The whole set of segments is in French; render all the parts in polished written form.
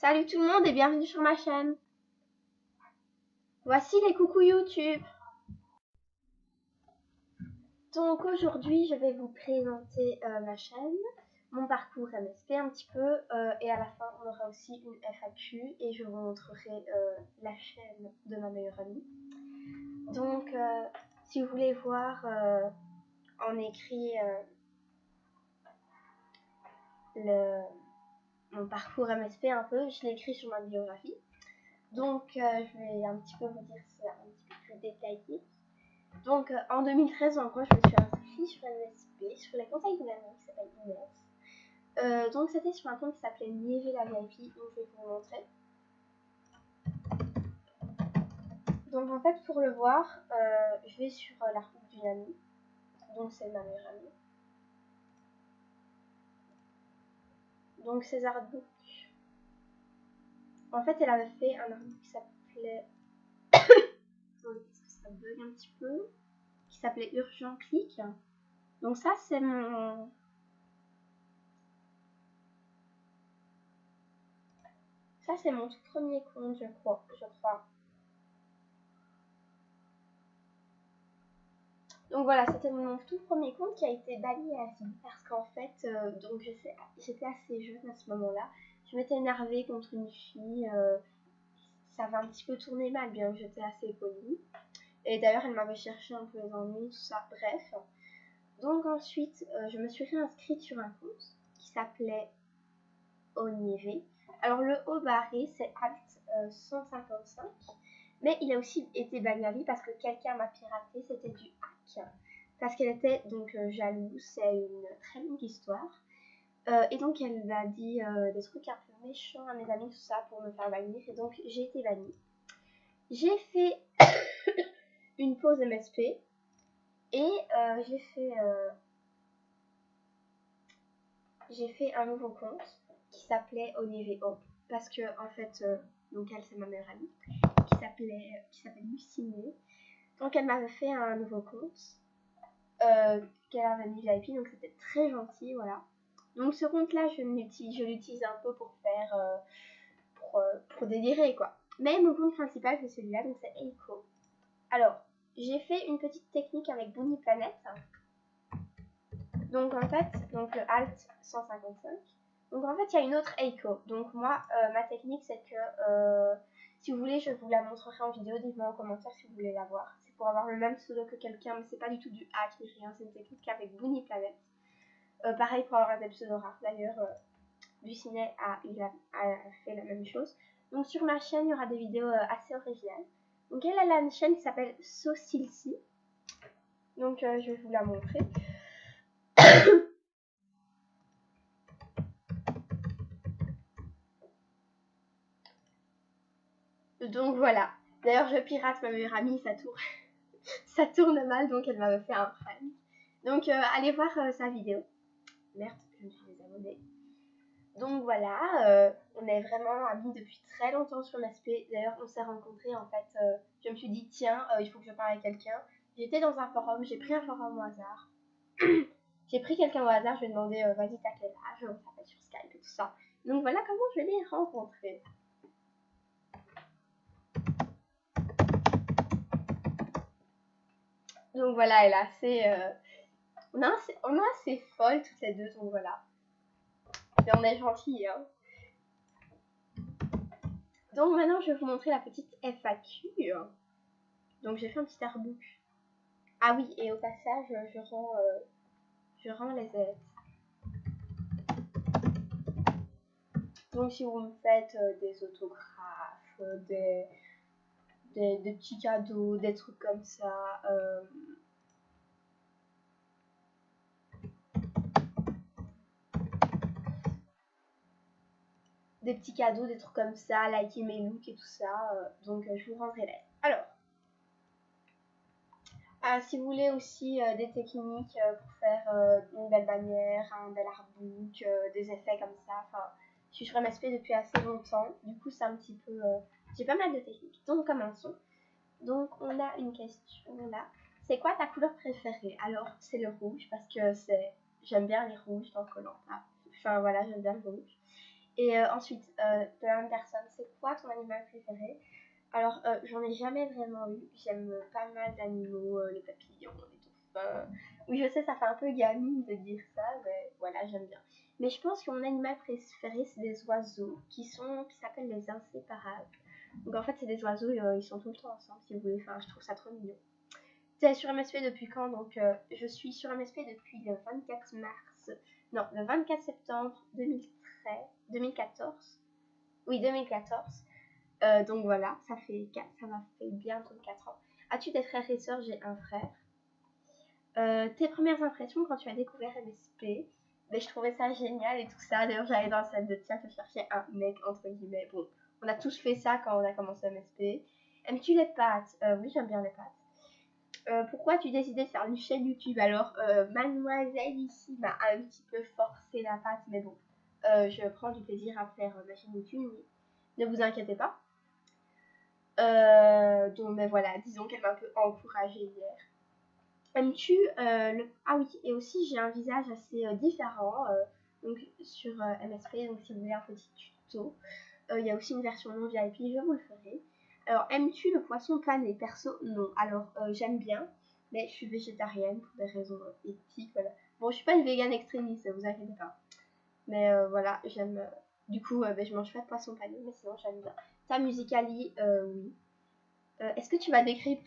Salut tout le monde et bienvenue sur ma chaîne. Voici les coucou YouTube. Donc aujourd'hui je vais vous présenter ma chaîne, mon parcours MSP un petit peu et à la fin on aura aussi une FAQ et je vous montrerai la chaîne de ma meilleure amie. Donc si vous voulez voir en écrit mon parcours MSP un peu, je l'ai écrit sur ma biographie. Donc je vais un petit peu vous dire ça un petit peu plus détaillé. Donc en 2013 en gros je me suis inscrite sur MSP, sur les conseils d'une amie qui s'appelle Inès. Donc c'était sur un compte qui s'appelait Niévé la VIP, donc je vais vous montrer. Donc en fait pour le voir, je vais sur l'article d'une amie, donc c'est ma meilleure amie. Donc ces artbooks, en fait elle avait fait un artbook qui s'appelait... ça bug un petit peu, qui s'appelait Urgent Clic. Donc ça c'est mon... Ça c'est mon tout premier compte je crois. Donc voilà, c'était mon tout premier compte qui a été banni à vie parce qu'en fait, donc j'étais assez jeune à ce moment-là. Je m'étais énervée contre une fille, ça avait un petit peu tourné mal bien que j'étais assez polie. Et d'ailleurs, elle m'avait cherché un peu les ennuis, tout ça, bref. Donc ensuite, je me suis réinscrite sur un compte qui s'appelait Onivé. Alors le haut barré, c'est Alt 155. Mais il a aussi été banni à vie parce que quelqu'un m'a piraté, c'était du hack. Parce qu'elle était donc jalouse, c'est une très longue histoire. Et donc elle m'a dit des trucs un peu méchants à mes amis, tout ça, pour me faire bannir. Et donc j'ai été bannie. J'ai fait une pause MSP. Et j'ai fait un nouveau compte qui s'appelait Onivéo. Parce que en fait, donc elle c'est ma meilleure amie, qui s'appelle Lucinée. Donc elle m'avait fait un nouveau compte qu'elle avait mis VIP, donc c'était très gentil, voilà. Donc ce compte là je l'utilise un peu pour faire pour délirer quoi. Mais mon compte principal c'est celui-là, donc c'est Eiko. Alors j'ai fait une petite technique avec Bunny Planet. Donc en fait, donc le Alt 155. Donc en fait il y a une autre Eiko. Donc moi ma technique c'est que si vous voulez je vous la montrerai en vidéo, dites-moi en commentaire si vous voulez la voir. C'est pour avoir le même pseudo que quelqu'un, mais c'est pas du tout du hack ni rien, c'est une technique avec Bunny Planet. Pareil pour avoir des pseudos rares. D'ailleurs Lucinet a fait la même chose. Donc sur ma chaîne il y aura des vidéos assez originales. Donc elle a une chaîne qui s'appelle Saucilci. Donc je vais vous la montrer. Donc voilà. D'ailleurs, je pirate ma meilleure amie, ça tourne mal, donc elle m'avait fait un prank. Donc allez voir sa vidéo. Merde, je me suis désabonnée. Donc voilà, on est vraiment amis depuis très longtemps sur MSP. D'ailleurs, on s'est rencontrés en fait. Je me suis dit, tiens, il faut que je parle avec quelqu'un. J'étais dans un forum, j'ai pris un forum au hasard. J'ai pris quelqu'un au hasard, je lui ai demandé, vas-y, t'as quel âge? On s'appelle sur Skype et tout ça. Donc voilà comment je l'ai rencontré. Donc voilà, elle est assez... on est assez folles toutes les deux, donc voilà. Et on est gentils, hein. Donc maintenant, je vais vous montrer la petite FAQ. Donc j'ai fait un petit artbook. Ah oui, et au passage, je rends les aides. Donc si vous me faites des autographes, des petits cadeaux, des trucs comme ça... des petits cadeaux, des trucs comme ça, liker mes looks et tout ça. Donc je vous rendrai l'aide. Alors, si vous voulez aussi des techniques pour faire une belle bannière, un bel artbook, des effets comme ça, enfin, je suis sur MSP depuis assez longtemps, du coup c'est un petit peu... j'ai pas mal de techniques, donc commençons. Donc on a une question là. C'est quoi ta couleur préférée? Alors c'est le rouge parce que j'aime bien les rouges dans Koh-Lanta. Enfin voilà, j'aime bien le rouge. Et ensuite, de la même personne, c'est quoi ton animal préféré? Alors, j'en ai jamais vraiment eu. J'aime pas mal d'animaux, les papillons, les dauphins. Oui, je sais, ça fait un peu gamine de dire ça, mais voilà, j'aime bien. Mais je pense que mon animal préféré, c'est des oiseaux qui s'appellent les inséparables. Donc en fait, c'est des oiseaux, ils sont tout le temps ensemble, si vous voulez. Enfin, je trouve ça trop mignon. Tu es sur MSP depuis quand? Donc, je suis sur MSP depuis le 24 mars. Non, le 24 septembre 2013, 2014. Oui, 2014. Donc voilà, ça m'a fait bientôt 4 ans. As-tu des frères et sœurs? J'ai un frère. Tes premières impressions quand tu as découvert MSP? Mais je trouvais ça génial et tout ça. D'ailleurs, j'allais dans la salle de chat chercher un mec, entre guillemets. Bon, on a tous fait ça quand on a commencé MSP. Aimes-tu les pâtes? Oui, j'aime bien les pâtes. Pourquoi tu décidé de faire une chaîne YouTube? Alors, mademoiselle ici m'a un petit peu forcé la patte, mais bon, je prends du plaisir à faire ma chaîne YouTube. Ne vous inquiétez pas. Donc, mais voilà, disons qu'elle m'a un peu encouragée hier. Aimes-tu Ah oui, et aussi j'ai un visage assez différent donc sur MSP, donc si vous voulez un petit tuto, il y a aussi une version non VIP, je vous le ferai. Alors, aimes-tu le poisson pané? Perso, non. Alors, j'aime bien, mais je suis végétarienne pour des raisons éthiques, voilà. Bon, je suis pas une végane extrémiste, vous inquiétez pas. Mais voilà, j'aime... du coup, je mange pas de poisson pané, mais sinon j'aime bien. Ta musicali, oui. Est-ce que tu vas décrire...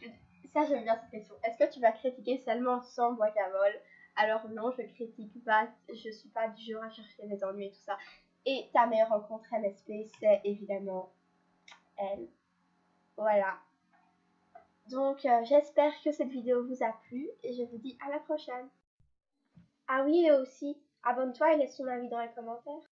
Ça, j'aime bien cette question. Est-ce que tu vas critiquer seulement sans guacamole? Alors non, je critique pas, je suis pas du genre à chercher les ennuis et tout ça. Et ta meilleure rencontre MSP, c'est évidemment elle. Voilà. Donc, j'espère que cette vidéo vous a plu et je vous dis à la prochaine. Ah oui, et aussi, abonne-toi et laisse ton avis dans les commentaires.